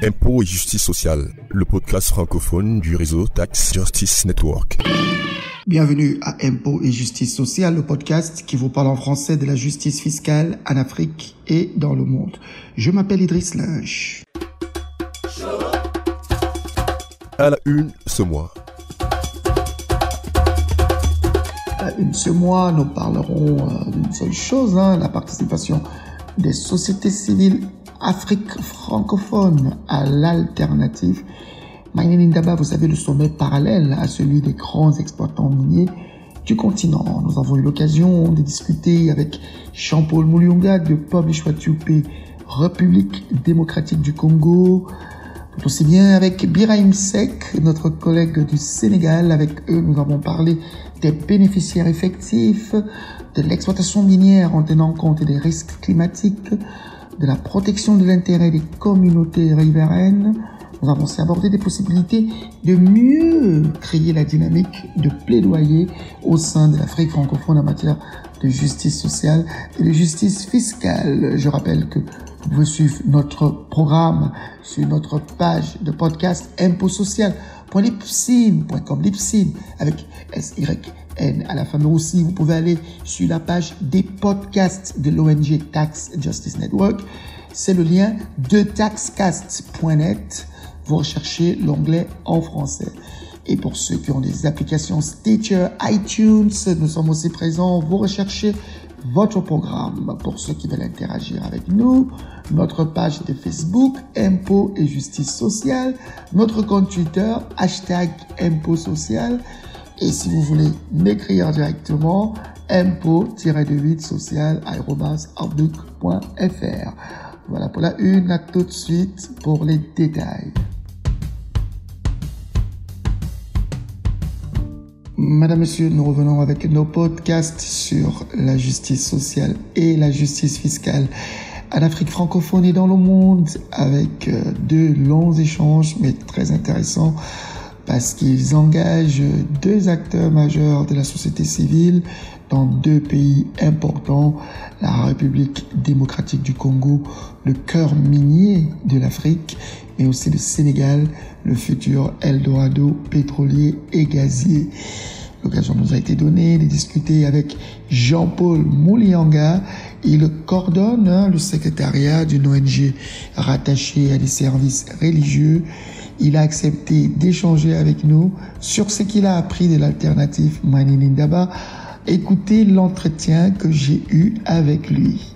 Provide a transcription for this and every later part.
Impôts et justice sociale, le podcast francophone du réseau Tax Justice Network. Bienvenue à Impôts et justice sociale, le podcast qui vous parle en français de la justice fiscale en Afrique et dans le monde. Je m'appelle Idriss Lynch. À la une ce mois. Ce mois, nous parlerons d'une seule chose, la participation des sociétés civiles Afrique francophone à l'alternative. Mining Indaba, vous savez, le sommet parallèle à celui des grands exploitants miniers du continent. Nous avons eu l'occasion de discuter avec Jean-Paul Mulionga de Publish What You Pay, République démocratique du Congo, tout aussi bien avec Birahim Seck, notre collègue du Sénégal. Avec eux, nous avons parlé des bénéficiaires effectifs, de l'exploitation minière en tenant compte des risques climatiques, de la protection de l'intérêt des communautés riveraines. Nous avons aussi abordé des possibilités de mieux créer la dynamique de plaidoyer au sein de l'Afrique francophone en matière de justice sociale et de justice fiscale. Je rappelle que vous pouvez suivre notre programme sur notre page de podcast impotsocial.lipsin.com, Lipsin avec SYN à la fin. Mais aussi, vous pouvez aller sur la page des podcasts de l'ONG Tax Justice Network. C'est le lien de taxcast.net. Vous recherchez l'onglet en français. Et pour ceux qui ont des applications Stitcher, iTunes, nous sommes aussi présents. Vous recherchez votre programme. Pour ceux qui veulent interagir avec nous, notre page de Facebook, Impôts et Justice Sociale, notre compte Twitter, #ImpôtsSocial. Et si vous voulez m'écrire directement, impôts-social@outlook.fr. Voilà pour la une, à tout de suite pour les détails. Madame, Monsieur, nous revenons avec nos podcasts sur la justice sociale et la justice fiscale en Afrique francophone et dans le monde, avec deux longs échanges, mais très intéressants, parce qu'ils engagent deux acteurs majeurs de la société civile dans deux pays importants, la République démocratique du Congo, le cœur minier de l'Afrique, mais aussi le Sénégal, le futur Eldorado pétrolier et gazier. L'occasion nous a été donnée de discuter avec Jean-Paul Mulionga. Il coordonne le secrétariat d'une ONG rattachée à des services religieux. Il a accepté d'échanger avec nous sur ce qu'il a appris de l'alternative Mining Indaba. Écoutez l'entretien que j'ai eu avec lui.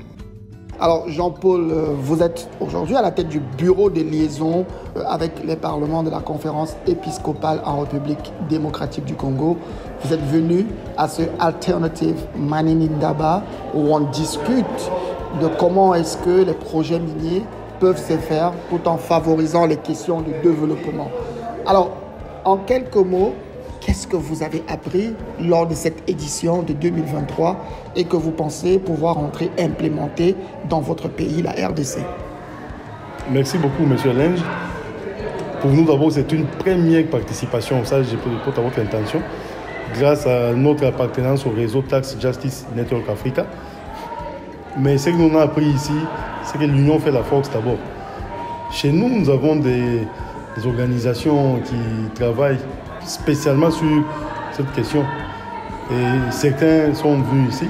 Alors Jean-Paul, vous êtes aujourd'hui à la tête du bureau de liaison avec les parlements de la conférence épiscopale en République démocratique du Congo. Vous êtes venu à ce Alternative Mining Indaba où on discute de comment est-ce que les projets miniers peuvent se faire tout en favorisant les questions de développement. Alors, en quelques mots, qu'est-ce que vous avez appris lors de cette édition de 2023 et que vous pensez pouvoir implémenter dans votre pays, la RDC? Merci beaucoup, M. Lynch. Pour nous, d'abord, c'est une première participation, ça, je porte à votre intention, grâce à notre appartenance au réseau Tax Justice Network Africa. Mais ce que nous avons appris ici, c'est que l'union fait la force d'abord. Chez nous, nous avons des organisations qui travaillent spécialement sur cette question. Et certains sont venus ici.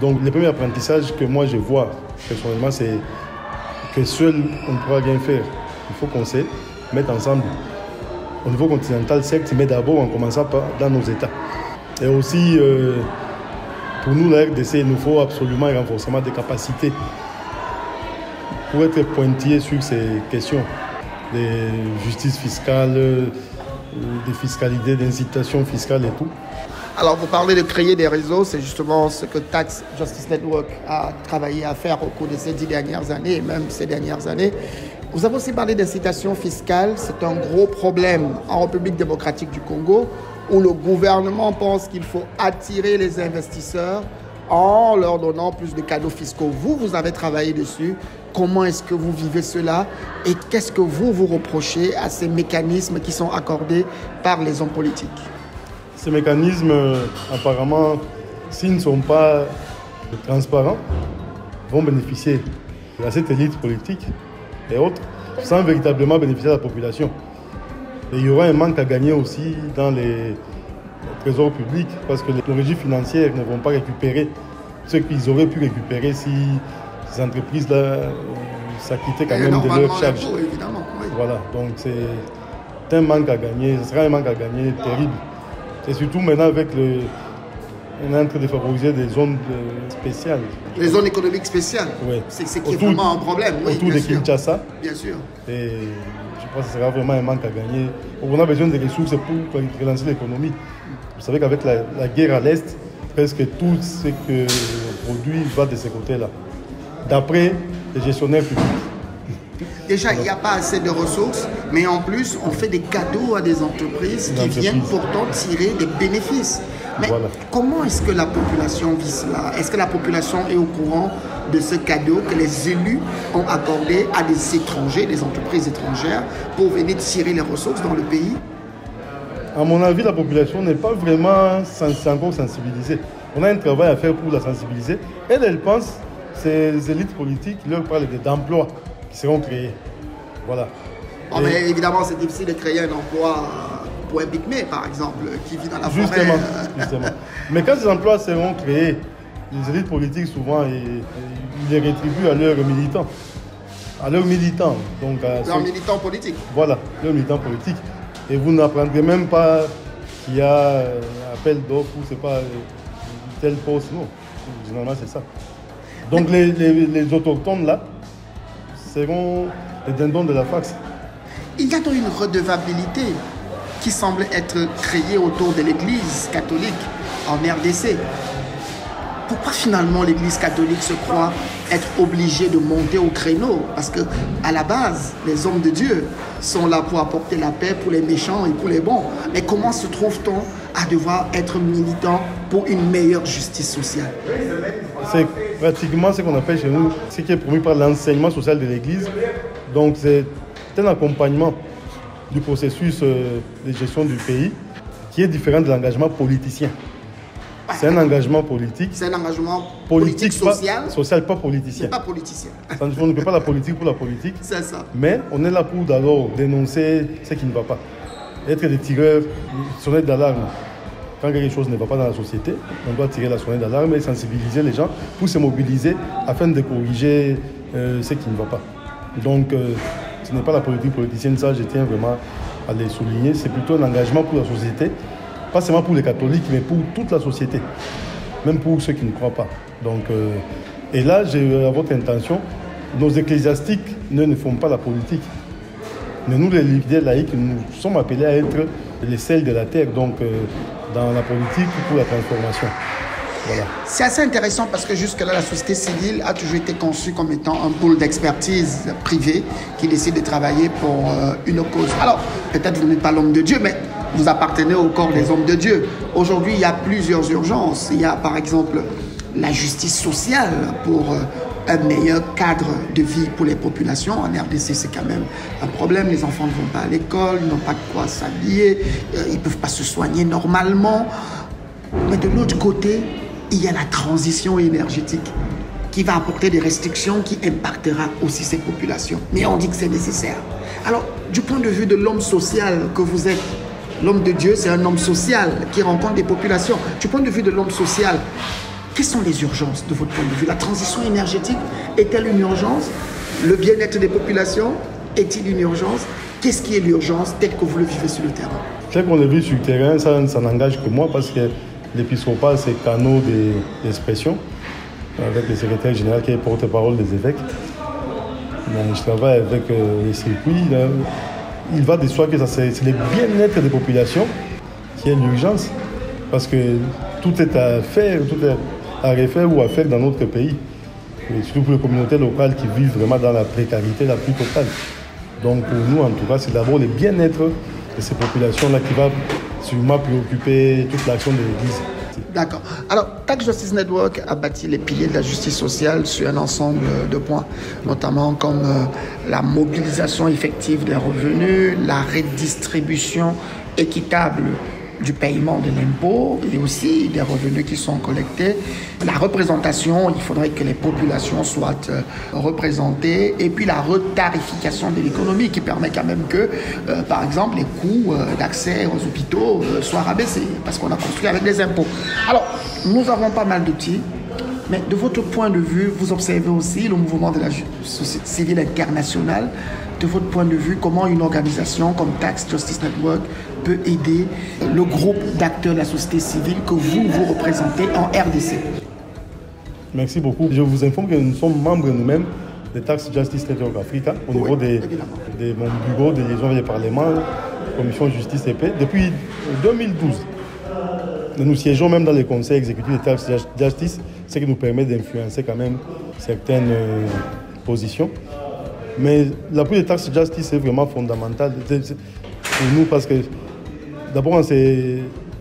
Donc, le premier apprentissage que moi je vois personnellement, c'est que seul on ne pourra rien faire. Il faut qu'on se mette ensemble au niveau continental, certes, mais d'abord en commençant dans nos États. Et aussi, pour nous, la RDC, il nous faut absolument un renforcement des capacités pour être pointillés sur ces questions de justice fiscale, de fiscalité, d'incitation fiscale et tout. Alors, vous parlez de créer des réseaux, c'est justement ce que Tax Justice Network a travaillé à faire au cours de ces 10 dernières années, et même ces dernières années. Vous avez aussi parlé d'incitation fiscale, c'est un gros problème en République démocratique du Congo, où le gouvernement pense qu'il faut attirer les investisseurs en leur donnant plus de cadeaux fiscaux. Vous avez travaillé dessus. Comment est-ce que vous vivez cela et qu'est-ce que vous reprochez à ces mécanismes qui sont accordés par les hommes politiques? Ces mécanismes, apparemment, s'ils ne sont pas transparents, vont bénéficier à cette élite politique et autres, sans véritablement bénéficier à la population. Et il y aura un manque à gagner aussi dans les trésors publics, parce que les régies financières ne vont pas récupérer ce qu'ils auraient pu récupérer si ces entreprises-là s'acquittaient quand même de leurs charges. Oui. Voilà, donc c'est un manque à gagner, ce sera un manque à gagner terrible. Et surtout maintenant avec on est en train de favoriser des zones spéciales. Les zones économiques spéciales, oui. C'est qui est vraiment un problème. Oui, autour de Kinshasa. Bien sûr. Et je pense que ce sera vraiment un manque à gagner. On a besoin de ressources pour relancer l'économie. Vous savez qu'avec la guerre à l'Est, presque tout ce que produit va de ce côté-là. D'après les gestionnaires publics. Déjà, il n'y a pas assez de ressources, mais en plus, on fait des cadeaux à des entreprises qui viennent pourtant tirer des bénéfices. Mais voilà. Comment est-ce que la population vit cela? Est-ce que la population est au courant de ce cadeau que les élus ont accordé à des étrangers, des entreprises étrangères, pour venir tirer les ressources dans le pays? À mon avis, la population n'est pas vraiment encore sensibilisée. On a un travail à faire pour la sensibiliser. Elle pense, ces élites politiques leur parlent d'emplois qui seront créés. Voilà. Oh, mais évidemment, c'est difficile de créer un emploi pour un pygmée, par exemple, qui vit dans la forêt. Justement. Mais quand ces emplois seront créés, les élites politiques, souvent, ils les rétribuent à leurs militants. À leurs militants. Donc, leurs militants politiques. Voilà, leurs militants politiques. Et vous n'apprendrez même pas qu'il y a un appel d'offres ou c'est pas tel poste. Non, généralement, c'est ça. Donc, les autochtones, là, seront les dindons de la Faxe. Il y a donc une redevabilité qui semble être créée autour de l'Église catholique en RDC. Pourquoi finalement l'Église catholique se croit être obligée de monter au créneau? Parce qu'à la base, les hommes de Dieu sont là pour apporter la paix pour les méchants et pour les bons. Mais comment se trouve-t-on à devoir être militant pour une meilleure justice sociale? C'est pratiquement ce qu'on appelle chez nous, ce qui est promu par l'enseignement social de l'Église. Donc c'est un accompagnement du processus de gestion du pays qui est différent de l'engagement politicien. C'est un engagement politique. C'est un engagement politique social. Social, pas politicien. C'est pas politicien. On ne fait pas la politique pour la politique. C'est ça. Mais on est là pour d'abord dénoncer ce qui ne va pas. Être des tireurs, sonnette d'alarme. Quand quelque chose ne va pas dans la société, on doit tirer la sonnette d'alarme et sensibiliser les gens pour se mobiliser afin de corriger ce qui ne va pas. Donc, ce n'est pas la politique politicienne, ça je tiens vraiment à les souligner. C'est plutôt un engagement pour la société, pas seulement pour les catholiques, mais pour toute la société, même pour ceux qui ne croient pas. Donc, et là, j'ai à votre intention, nos ecclésiastiques ne font pas la politique. Mais nous, les leaders laïcs, nous sommes appelés à être les sels de la terre, donc dans la politique pour la transformation. Voilà. C'est assez intéressant parce que jusque-là, la société civile a toujours été conçue comme étant un pôle d'expertise privée qui décide de travailler pour une cause. Alors, peut-être vous n'êtes pas l'homme de Dieu, mais vous appartenez au corps des hommes de Dieu. Aujourd'hui, il y a plusieurs urgences. Il y a par exemple la justice sociale pour un meilleur cadre de vie pour les populations. En RDC, c'est quand même un problème. Les enfants ne vont pas à l'école, ils n'ont pas de quoi s'habiller, ils ne peuvent pas se soigner normalement. Mais de l'autre côté, il y a la transition énergétique qui va apporter des restrictions qui impactera aussi ces populations. Mais on dit que c'est nécessaire. Alors, du point de vue de l'homme social que vous êtes, l'homme de Dieu, c'est un homme social qui rencontre des populations. Du point de vue de l'homme social, quelles sont les urgences de votre point de vue? La transition énergétique est-elle une urgence? Le bien-être des populations est-il une urgence? Qu'est-ce qui est l'urgence tel que vous le vivez sur le terrain? Tel qu'on le vit sur le terrain, ça n'engage que moi parce que l'épiscopat, c'est canaux d'expression avec le secrétaire général qui est porte-parole des évêques. Je travaille avec les circuits. Là. Il va de soi que c'est le bien-être des populations qui est l'urgence parce que tout est à faire, tout est à refaire ou à faire dans notre pays. Et surtout pour les communautés locales qui vivent vraiment dans la précarité la plus totale. Donc pour nous, en tout cas, c'est d'abord le bien-être de ces populations-là qui va sûrement préoccuper toute l'action de l'Église. D'accord. Alors, Tax Justice Network a bâti les piliers de la justice sociale sur un ensemble de points, notamment comme la mobilisation effective des revenus, la redistribution équitable du paiement de l'impôt et aussi des revenus qui sont collectés. La représentation, il faudrait que les populations soient représentées et puis la retarification de l'économie qui permet quand même que, par exemple, les coûts d'accès aux hôpitaux soient rabaissés parce qu'on a construit avec des impôts. Alors, nous avons pas mal d'outils. Mais de votre point de vue, vous observez aussi le mouvement de la société civile internationale. De votre point de vue, comment une organisation comme Tax Justice Network peut aider le groupe d'acteurs de la société civile que vous représentez en RDC? Merci beaucoup. Je vous informe que nous sommes membres nous-mêmes de Tax Justice Network Africa au niveau de mon bureau de liaison avec les parlements, commission justice et paix, depuis 2012. Nous siégeons même dans les conseils exécutifs de Tax Justice, ce qui nous permet d'influencer quand même certaines positions. Mais l'appui de Tax Justice est vraiment fondamental pour nous parce que d'abord c'est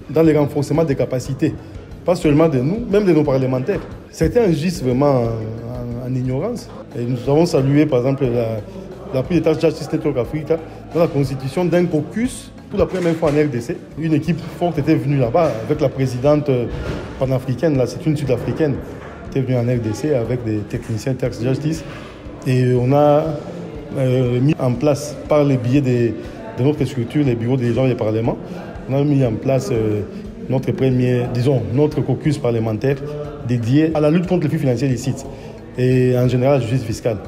dans le renforcement des capacités, pas seulement de nous, même de nos parlementaires. Certains agissent vraiment en ignorance. Et nous avons salué par exemple l'appui de Tax Justice Network Africa dans la constitution d'un caucus. Pour la première fois en RDC, une équipe forte était venue là-bas avec la présidente panafricaine, là c'est une sud-africaine, qui était venue en RDC avec des techniciens de Tax Justice. Et on a mis en place, par les biais de notre structure, les bureaux des gens et parlements, on a mis en place notre caucus parlementaire dédié à la lutte contre les flux financiers illicites et en général à la justice fiscale.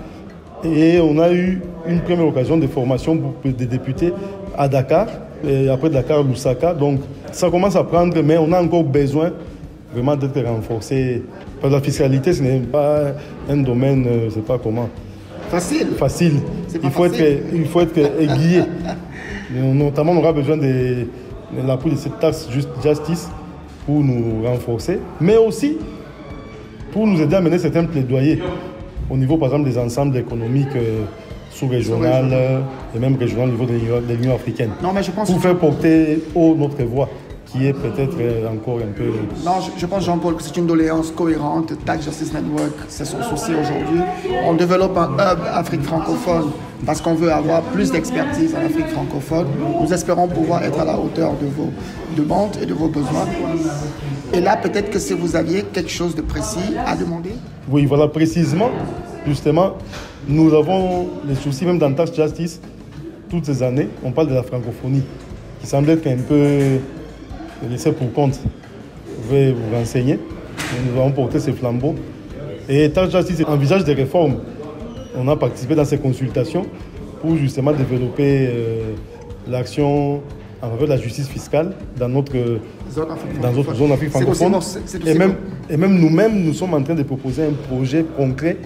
Et on a eu une première occasion de formation pour des députés à Dakar, et après Dakar, Lusaka. Donc ça commence à prendre, mais on a encore besoin vraiment d'être renforcé. Parce que la fiscalité, ce n'est pas un domaine, je ne sais pas comment. Facile. Il faut être aiguillé. Notamment, on aura besoin de l'appui de cette Tax Justice pour nous renforcer, mais aussi pour nous aider à mener certains plaidoyers au niveau, par exemple, des ensembles économiques sous-régionales et même régionales au niveau de l'Union africaine. Non, mais je pense pour faire porter haut notre voix, qui est peut-être encore un peu... Non, je pense, Jean-Paul, que c'est une doléance cohérente. Tax Justice Network, c'est son souci aujourd'hui. On développe un hub Afrique francophone parce qu'on veut avoir plus d'expertise en Afrique francophone. Nous espérons pouvoir être à la hauteur de vos demandes et de vos besoins. Et là, peut-être que si vous aviez quelque chose de précis à demander. Oui, voilà, précisément, justement, nous avons les soucis, même dans Tax Justice, toutes ces années, on parle de la francophonie, qui semble être un peu laissée pour compte. Je vais vous renseigner. Nous avons porté ces flambeaux. Et Tax Justice envisage des réformes. On a participé dans ces consultations pour justement développer l'action en faveur de la justice fiscale dans notre zone Afrique francophone. Et même nous-mêmes, nous sommes en train de proposer un projet concret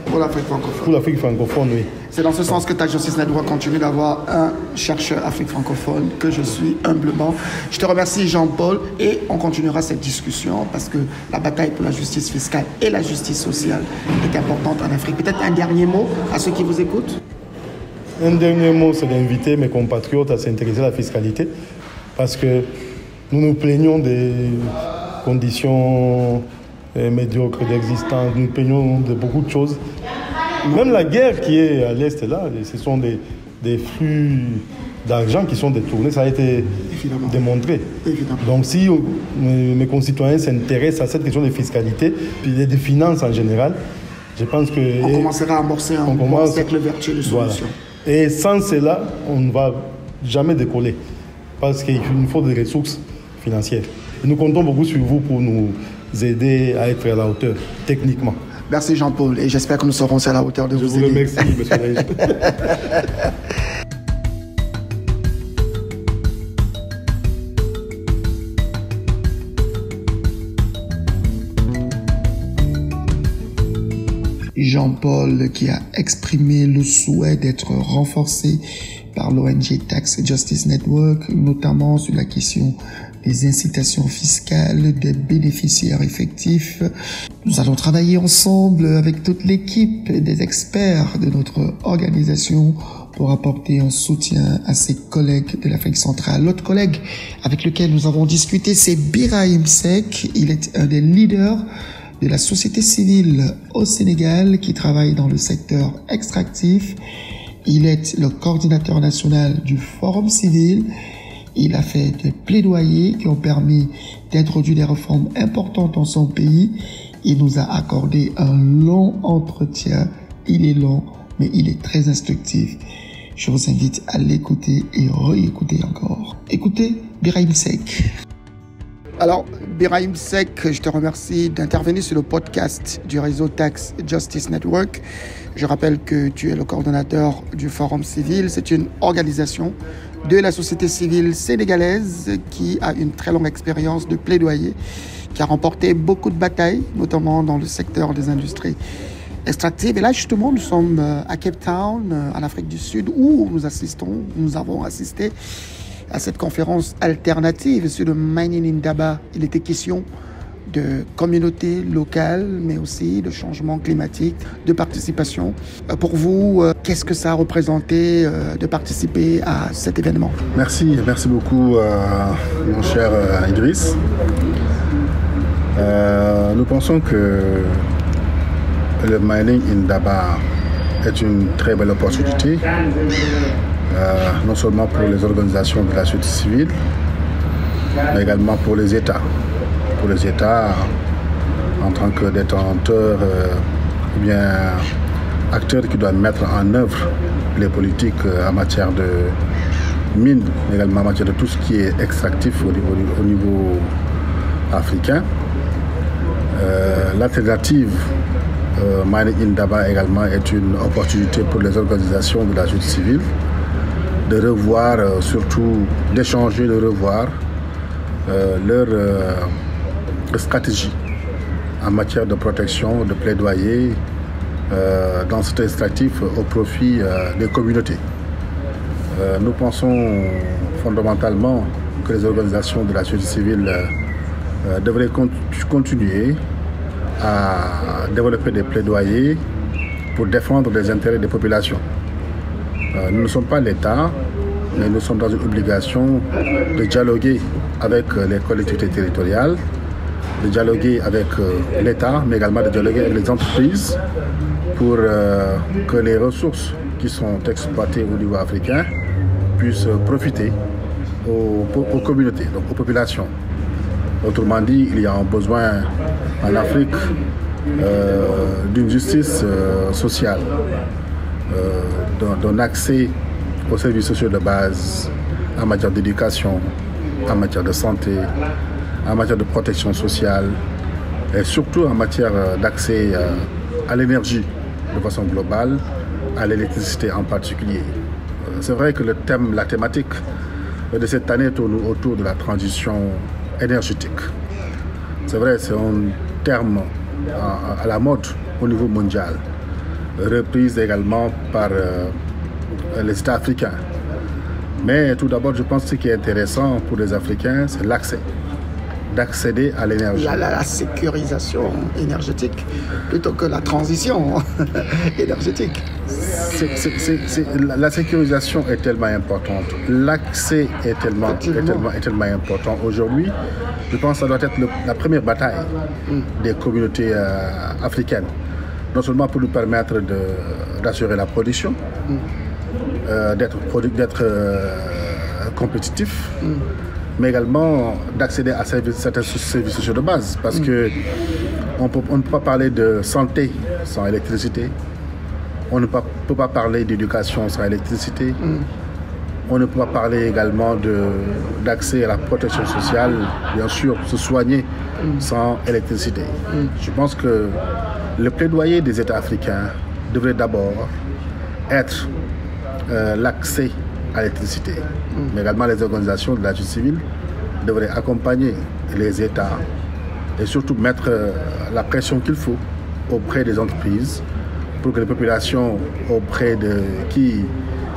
pour l'Afrique francophone, oui. C'est dans ce sens que Tax Justice Network continue d'avoir un chercheur Afrique francophone que je suis humblement. Je te remercie, Jean-Paul, et on continuera cette discussion parce que la bataille pour la justice fiscale et la justice sociale est importante en Afrique. Peut-être un dernier mot à ceux qui vous écoutent? Un dernier mot, c'est d'inviter mes compatriotes à s'intéresser à la fiscalité parce que nous nous plaignons des conditions médiocres d'existence, nous nous plaignons de beaucoup de choses. Même la guerre qui est à l'Est là, ce sont des flux d'argent qui sont détournés, ça a été démontré. Évidemment. Donc si mes concitoyens s'intéressent à cette question de fiscalité, puis des finances en général, je pense que... On commencera à amorcer un cercle vertueux de solutions. Voilà. Et sans cela, on ne va jamais décoller, parce qu'il nous faut des ressources financières. Et nous comptons beaucoup sur vous pour nous aider à être à la hauteur, techniquement. Merci Jean-Paul, et j'espère que nous serons à la hauteur de vous aider. Je vous remercie, monsieur Lange. Jean-Paul qui a exprimé le souhait d'être renforcé par l'ONG Tax Justice Network, notamment sur la question des incitations fiscales des bénéficiaires effectifs. Nous allons travailler ensemble avec toute l'équipe des experts de notre organisation pour apporter un soutien à ses collègues de l'Afrique centrale. L'autre collègue avec lequel nous avons discuté, c'est Birahim Seck. Il est un des leaders de la société civile au Sénégal qui travaille dans le secteur extractif. Il est le coordinateur national du Forum civil. Il a fait des plaidoyers qui ont permis d'introduire des réformes importantes dans son pays. Il nous a accordé un long entretien. Il est long, mais il est très instructif. Je vous invite à l'écouter et réécouter encore. Écoutez Birahim Seck. Alors, Birahim Seck, je te remercie d'intervenir sur le podcast du réseau Tax Justice Network. Je rappelle que tu es le coordonnateur du Forum Civil. C'est une organisation de la société civile sénégalaise qui a une très longue expérience de plaidoyer, qui a remporté beaucoup de batailles, notamment dans le secteur des industries extractives. Et là, justement, nous sommes à Cape Town, en Afrique du Sud, où nous avons assisté à cette conférence alternative sur le Mining Indaba. Il était question de communautés locales, mais aussi de changement climatique, de participation. Pour vous, qu'est-ce que ça a représenté de participer à cet événement? Merci beaucoup, mon cher Idriss. Nous pensons que le Mining Indaba est une très belle opportunité, non seulement pour les organisations de la société civile, mais également pour les États. Pour les États, en tant que détenteurs ou bien acteurs qui doivent mettre en œuvre les politiques en matière de mines, mais également en matière de tout ce qui est extractif au niveau africain. L'alternative Mining Indaba également est une opportunité pour les organisations de la société civile de revoir, surtout d'échanger, de revoir leur stratégie en matière de protection, de plaidoyer dans cet extractif au profit des communautés. Nous pensons fondamentalement que les organisations de la société civile devraient continuer à développer des plaidoyers pour défendre les intérêts des populations. Nous ne sommes pas l'État, mais nous sommes dans une obligation de dialoguer avec les collectivités territoriales, de dialoguer avec l'État, mais également de dialoguer avec les entreprises pour que les ressources qui sont exploitées au niveau africain puissent profiter aux communautés, donc aux populations. Autrement dit, il y a un besoin en Afrique d'une justice sociale, d'un accès aux services sociaux de base en matière d'éducation, en matière de santé, en matière de protection sociale et surtout en matière d'accès à l'énergie de façon globale, à l'électricité en particulier. C'est vrai que la thématique de cette année tourne autour de la transition énergétique. C'est vrai, c'est un terme à la mode au niveau mondial, reprise également par les États africains. Mais tout d'abord, je pense que ce qui est intéressant pour les Africains, c'est l'accès, d'accéder à l'énergie. La sécurisation énergétique plutôt que la transition énergétique. La sécurisation est tellement importante. L'accès est tellement important. Aujourd'hui, je pense que ça doit être la première bataille des communautés africaines. Non seulement pour nous permettre d'assurer la production, d'être compétitif, mais également d'accéder à certains services sociaux de base. Parce que on ne peut pas parler de santé sans électricité. On ne peut pas parler d'éducation sans électricité. On ne peut pas parler également d'accès à la protection sociale, bien sûr, se soigner sans électricité. Je pense que le plaidoyer des États africains devrait d'abord être l'accès à l'électricité. Mais également les organisations de la société civile devraient accompagner les États et surtout mettre la pression qu'il faut auprès des entreprises pour que les populations auprès de qui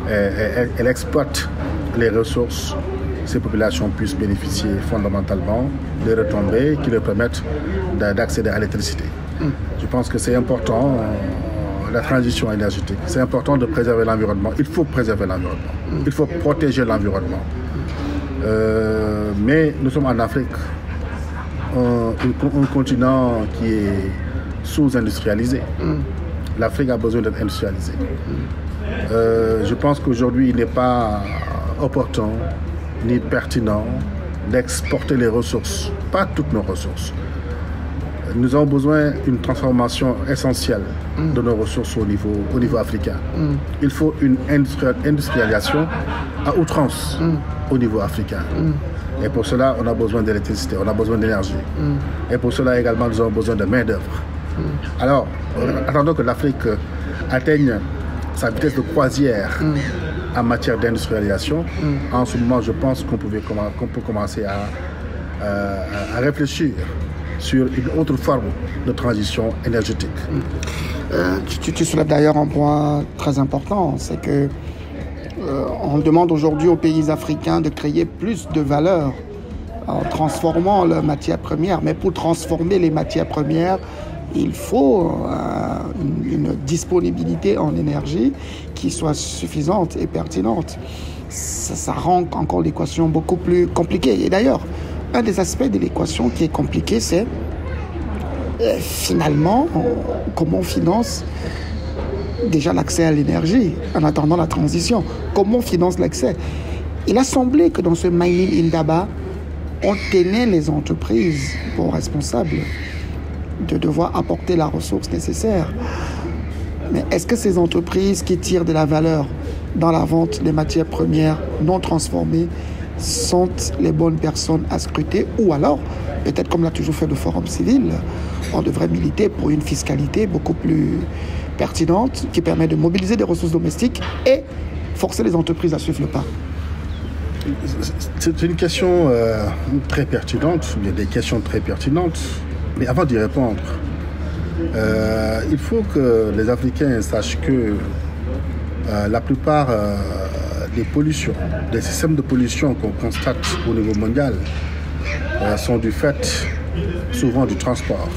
elles exploitent les ressources, ces populations puissent bénéficier fondamentalement des retombées qui leur permettent d'accéder à l'électricité. Je pense que c'est important, la transition énergétique. C'est important de préserver l'environnement. Il faut préserver l'environnement. Il faut protéger l'environnement. Mais nous sommes en Afrique, un continent qui est sous-industrialisé. L'Afrique a besoin d'être industrialisée. Je pense qu'aujourd'hui, il n'est pas opportun ni pertinent d'exporter les ressources, pas toutes nos ressources. Nous avons besoin d'une transformation essentielle de nos ressources au niveau africain. Il faut une industrialisation à outrance au niveau africain. Et pour cela, on a besoin d'électricité, on a besoin d'énergie. Et pour cela également, nous avons besoin de main-d'œuvre. Alors, attendons que l'Afrique atteigne sa vitesse de croisière en matière d'industrialisation. En ce moment, je pense qu'on peut commencer à réfléchir sur une autre forme de transition énergétique. Tu soulèves d'ailleurs un point très important, c'est que on demande aujourd'hui aux pays africains de créer plus de valeur en transformant leurs matières premières. Mais pour transformer les matières premières, il faut une disponibilité en énergie qui soit suffisante et pertinente. Ça rend encore l'équation beaucoup plus compliquée. Et d'ailleurs, un des aspects de l'équation qui est compliqué, c'est finalement comment on finance déjà l'accès à l'énergie en attendant la transition. Comment on finance l'accès? Il a semblé que dans ce Mining Indaba, on tenait les entreprises pour responsables de devoir apporter la ressource nécessaire. Mais est-ce que ces entreprises qui tirent de la valeur dans la vente des matières premières non transformées sont les bonnes personnes à scruter? Ou alors, peut-être comme l'a toujours fait le Forum civil, on devrait militer pour une fiscalité beaucoup plus pertinente qui permet de mobiliser des ressources domestiques et forcer les entreprises à suivre le pas. C'est une question très pertinente, il y a des questions très pertinentes, mais avant d'y répondre, il faut que les Africains sachent que la plupart des pollutions, des systèmes de pollution qu'on constate au niveau mondial sont du fait souvent du transport.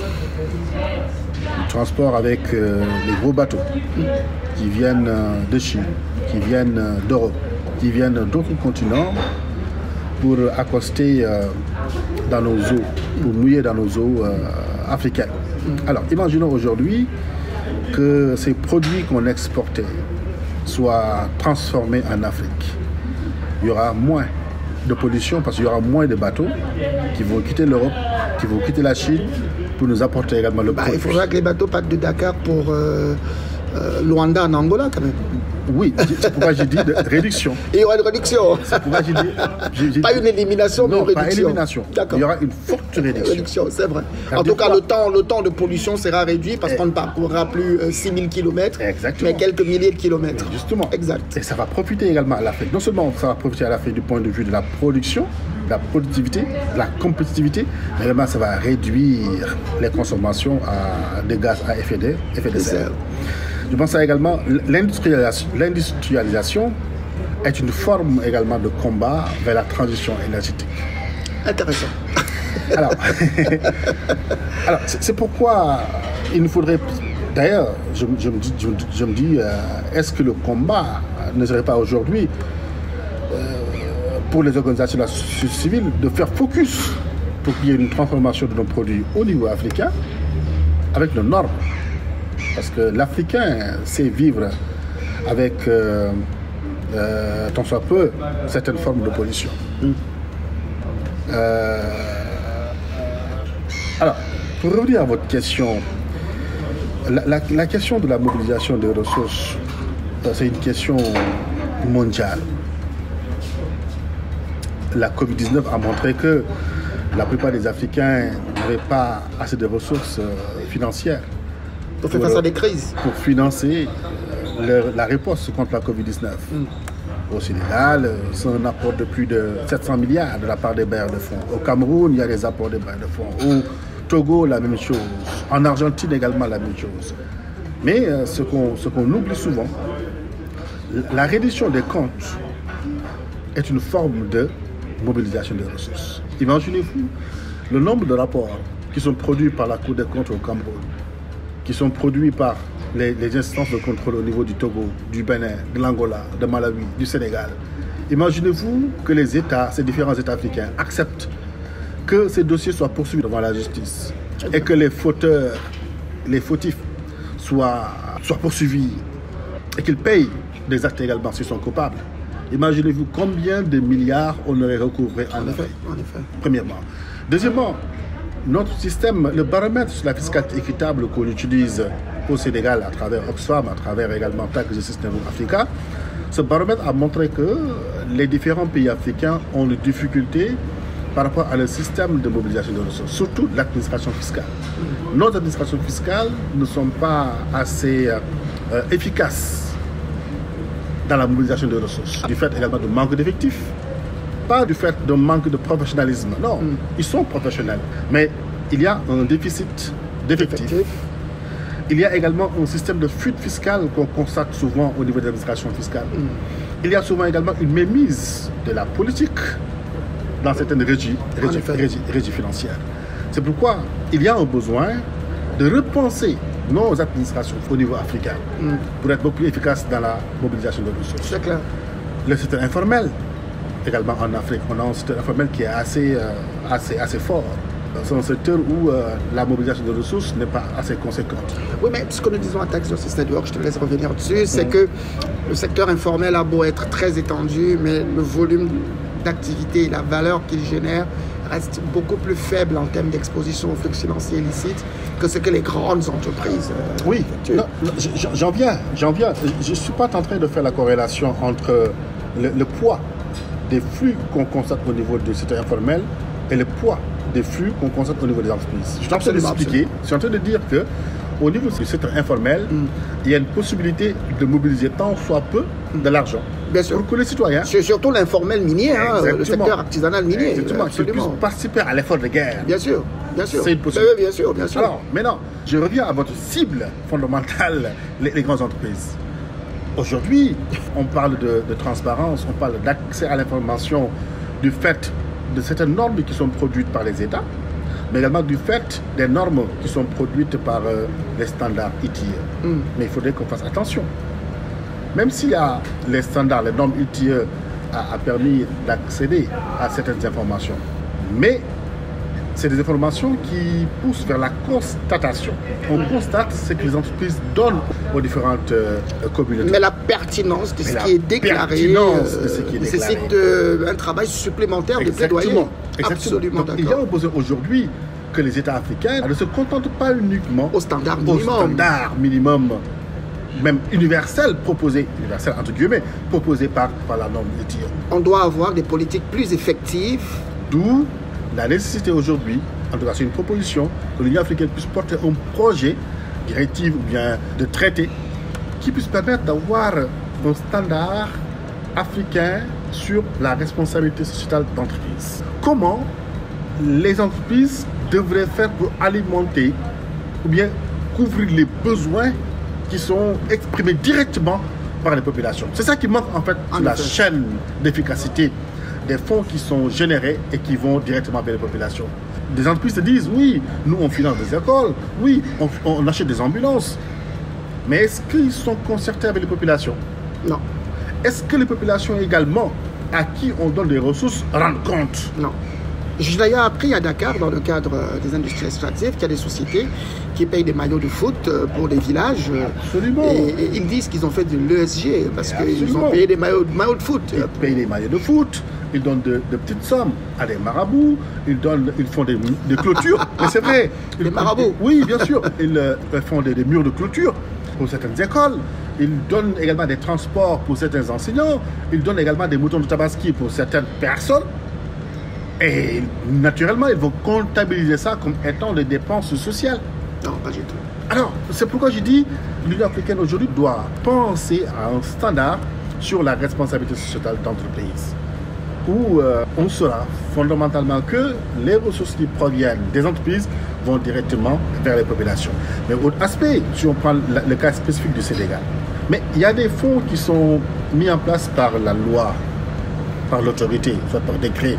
Du transport avec les gros bateaux qui viennent de Chine, qui viennent d'Europe, qui viennent d'autres continents pour accoster dans nos eaux, pour mouiller dans nos eaux africaines. Alors, imaginons aujourd'hui que ces produits qu'on exportait soient transformés en Afrique. Il y aura moins de pollution parce qu'il y aura moins de bateaux qui vont quitter l'Europe, qui vont quitter la Chine pour nous apporter également le produit. Il faudra que les bateaux partent de Dakar pour Luanda en Angola quand même. Oui, c'est pourquoi j'ai dit de réduction. Il y aura une réduction. C'est pourquoi j'ai dit pas une élimination, mais une réduction. Pas élimination. D'accord. Il y aura une forte réduction. C'est vrai. En tout cas, le temps de pollution sera réduit parce qu'on ne parcourra plus 6000 km, mais quelques milliers de kilomètres. Justement. Exact. Et ça va profiter également à l'Afrique. Non seulement ça va profiter à l'Afrique du point de vue de la production, de la productivité, de la compétitivité, mais également ça va réduire les consommations de gaz à effet de serre. Je pense également l'industrialisation est une forme également de combat vers la transition énergétique. Intéressant. Alors c'est pourquoi il nous faudrait... D'ailleurs, je me dis, est-ce que le combat ne serait pas aujourd'hui pour les organisations de la société civile de faire focus pour qu'il y ait une transformation de nos produits au niveau africain avec nos normes? Parce que l'Africain sait vivre avec, tant soit peu, certaines formes de pollution. Alors, pour revenir à votre question, la question de la mobilisation des ressources, c'est une question mondiale. La Covid-19 a montré que la plupart des Africains n'avaient pas assez de ressources financières pour faire face à des crises, pour financer la réponse contre la Covid-19. Au Sénégal, c'est un apport de plus de 700 milliards de la part des bailleurs de fonds. Au Cameroun, il y a des apports des bailleurs de fonds. Au Togo, la même chose. En Argentine également, la même chose. Mais ce qu'on oublie souvent, la reddition des comptes est une forme de mobilisation des ressources. Imaginez-vous le nombre de rapports qui sont produits par la Cour des comptes au Cameroun, qui sont produits par les instances de contrôle au niveau du Togo, du Bénin, de l'Angola, de Malawi, du Sénégal. Imaginez-vous que ces différents États africains acceptent que ces dossiers soient poursuivis devant la justice et que les fautifs soient poursuivis et qu'ils payent des actes également s'ils sont coupables. Imaginez-vous combien de milliards on aurait recouvré en Afrique. En effet. Premièrement. Deuxièmement, notre système, le baromètre sur la fiscalité équitable qu'on utilise au Sénégal à travers Oxfam, à travers également Tax Justice Network Africa, ce baromètre a montré que les différents pays africains ont des difficultés par rapport à leur système de mobilisation de ressources, surtout l'administration fiscale. Nos administrations fiscales ne sont pas assez efficaces dans la mobilisation de ressources, du fait également de manque d'effectifs, pas du fait de manque de professionnalisme. Non, ils sont professionnels, mais il y a un déficit d'effectifs. Il y a également un système de fuite fiscale qu'on constate souvent au niveau de l'administration fiscale. Il y a souvent également une mémise de la politique dans certaines régies financières. C'est pourquoi il y a un besoin de repenser nos administrations au niveau africain pour être beaucoup plus efficaces dans la mobilisation de ressources. C'est clair. Le secteur informel, également en Afrique, on a un secteur informel qui est assez fort. C'est un secteur où la mobilisation de ressources n'est pas assez conséquente. Oui, mais ce que nous disons à Tax Justice Network, je te laisse revenir dessus, c'est que le secteur informel a beau être très étendu, mais le volume d'activité, la valeur qu'il génère reste beaucoup plus faible en termes d'exposition aux flux financiers illicites que ce que les grandes entreprises oui, j'en viens. Je ne suis pas en train de faire la corrélation entre le poids des flux qu'on constate au niveau du secteur informel et le poids des flux qu'on constate au niveau des entreprises. Je suis en train d'expliquer, je suis en train de dire que au niveau du secteur informel, il y a une possibilité de mobiliser tant soit peu de l'argent. Bien sûr. Pour que les citoyens... C'est surtout l'informel minier, le secteur artisanal minier. Exactement, qu'ils puissent participer à l'effort de guerre. Bien sûr, bien sûr. C'est une possibilité. Bien sûr, bien sûr. Alors, maintenant, je reviens à votre cible fondamentale, les grandes entreprises. Aujourd'hui, on parle de transparence, on parle d'accès à l'information, du fait de certaines normes qui sont produites par les États, mais également du fait des normes qui sont produites par les standards ITIE. Mais il faudrait qu'on fasse attention. Même s'il y a les standards, les normes ITIE a permis d'accéder à certaines informations, mais c'est des informations qui poussent vers la constatation. On constate ce que les entreprises donnent aux différentes communautés. Mais la pertinence de ce qui est déclaré nécessite un travail supplémentaire de plaidoyer. Absolument d'accord. Il y a un besoin aujourd'hui que les États africains ne se contentent pas uniquement au standard minimum, même universel proposé, universel entre guillemets, proposé par la norme ITIE. On doit avoir des politiques plus effectives. D'où la nécessité aujourd'hui, en tout cas c'est une proposition, que l'Union africaine puisse porter un projet, directive ou bien de traité, qui puisse permettre d'avoir un standard africain sur la responsabilité sociétale d'entreprise. Comment les entreprises devraient faire pour alimenter ou bien couvrir les besoins qui sont exprimés directement par les populations. C'est ça qui manque en fait sur la chaîne d'efficacité des fonds qui sont générés et qui vont directement vers les populations. Des entreprises se disent, oui, nous on finance des écoles, oui, on achète des ambulances. Mais est-ce qu'ils sont concertés avec les populations? Non. Est-ce que les populations également, à qui on donne des ressources, rendent compte? Non. J'ai d'ailleurs appris à Dakar, dans le cadre des industries extractives, qu'il y a des sociétés qui payent des maillots de foot pour des villages. Absolument. Et ils disent qu'ils ont fait de l'ESG parce qu'ils ont payé des maillots de foot. Ils payent des maillots de foot, ils donnent de petites sommes à des marabouts, ils font des clôtures. Mais c'est vrai. Des marabouts? Oui, bien sûr. Ils font des murs de clôture pour certaines écoles. Ils donnent également des transports pour certains enseignants. Ils donnent également des moutons de tabaski pour certaines personnes. Et naturellement, ils vont comptabiliser ça comme étant des dépenses sociales. Non, pas du tout. Alors, c'est pourquoi je dis que l'Union africaine aujourd'hui doit penser à un standard sur la responsabilité sociétale d'entreprise, où on saura fondamentalement que les ressources qui proviennent des entreprises vont directement vers les populations. Mais autre aspect, si on prend le cas spécifique du Sénégal, mais il y a des fonds qui sont mis en place par la loi, par l'autorité, soit par décret.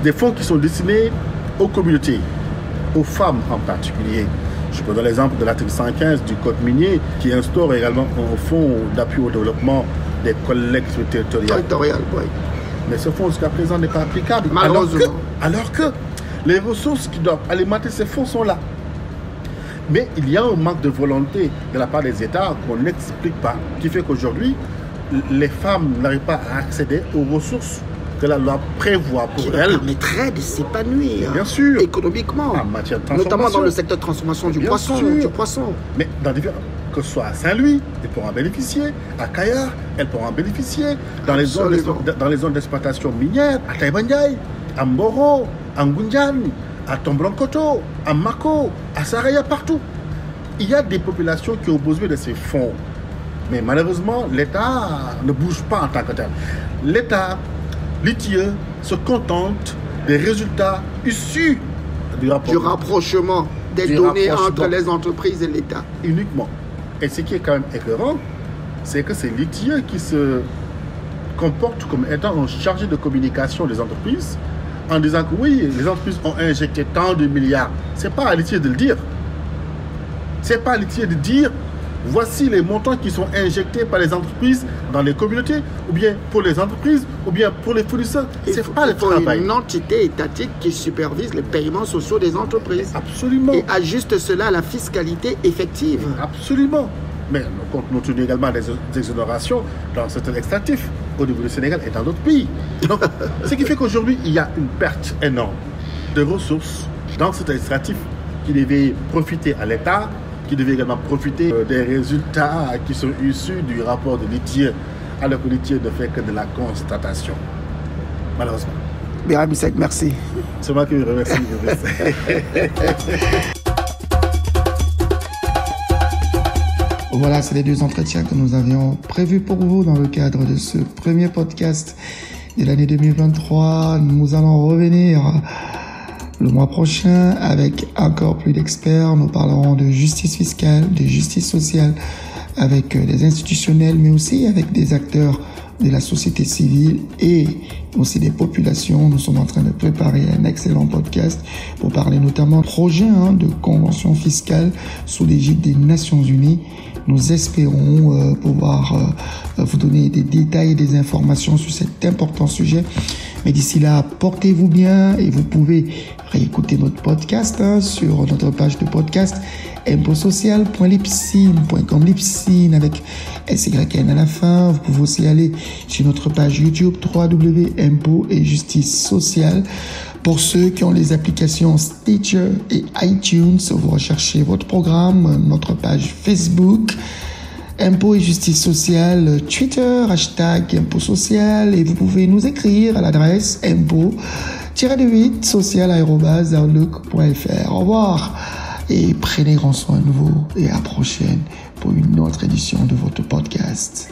Des fonds qui sont destinés aux communautés, aux femmes en particulier. Je peux donner l'exemple de l'article 115 du Code minier qui instaure également un fonds d'appui au développement des collectivités territoriales. Oui. Mais ce fonds jusqu'à présent n'est pas applicable. Alors que les ressources qui doivent alimenter ces fonds sont là. Mais il y a un manque de volonté de la part des États qu'on n'explique pas, qui fait qu'aujourd'hui, les femmes n'arrivent pas à accéder aux ressources que la loi prévoit pour elles. Qui permettrait de s'épanouir bien sûr, économiquement, en matière de transformation. notamment dans le secteur de transformation du poisson. Mais dans différents, que ce soit à Saint-Louis, elles pourront en bénéficier. À Kayar, elles pourront en bénéficier. Dans les zones d'exploitation minière, à Taïbandiaï, à Mboro, à Ngunjan, à Tomblankoto, à Mako, à Saraya, partout. Il y a des populations qui ont besoin de ces fonds. Mais malheureusement, l'État ne bouge pas en tant que tel. L'État litieux se contente des résultats issus du rapprochement des données entre les entreprises et l'État. Uniquement. Et ce qui est quand même écœurant, c'est que c'est litieux qui se comporte comme étant un chargé de communication des entreprises en disant que oui, les entreprises ont injecté tant de milliards. C'est pas à litieux de le dire. C'est pas à litieux de dire voici les montants qui sont injectés par les entreprises dans les communautés, ou bien pour les entreprises, ou bien pour les fournisseurs. C'est pas le travail. Une entité étatique qui supervise les paiements sociaux des entreprises. Absolument. Et ajuste cela à la fiscalité effective. Absolument. Mais nous tenons également des exonérations dans certains extractifs au niveau du Sénégal et dans d'autres pays. Donc, ce qui fait qu'aujourd'hui, il y a une perte énorme de ressources dans cet extractif qui devait profiter à l'État, qui devait également profiter des résultats qui sont issus du rapport de litieux, alors que litieux ne fait que de la constatation. Malheureusement. Birahim Seck, merci. C'est moi qui vous remercie. Voilà, c'est les 2 entretiens que nous avions prévus pour vous dans le cadre de ce premier podcast de l'année 2023. Nous allons revenir le mois prochain avec encore plus d'experts. Nous parlerons de justice fiscale, de justice sociale avec des institutionnels, mais aussi avec des acteurs de la société civile et aussi des populations. Nous sommes en train de préparer un excellent podcast pour parler notamment projet de convention fiscale sous l'égide des Nations Unies. Nous espérons pouvoir vous donner des détails et des informations sur cet important sujet. Mais d'ici là, portez-vous bien et vous pouvez réécouter notre podcast sur notre page de podcast imposocial.lipsyn.com, Lipsyn avec SYN à la fin. Vous pouvez aussi aller sur notre page YouTube www.impôts et justice sociale. Pour ceux qui ont les applications Stitcher et iTunes, vous recherchez votre programme, notre page Facebook, Impôts et Justice Sociale, Twitter, hashtag Impôts Social, et vous pouvez nous écrire à l'adresse impôts-social@outlook.fr. Au revoir et prenez grand soin de vous et à la prochaine pour une autre édition de votre podcast.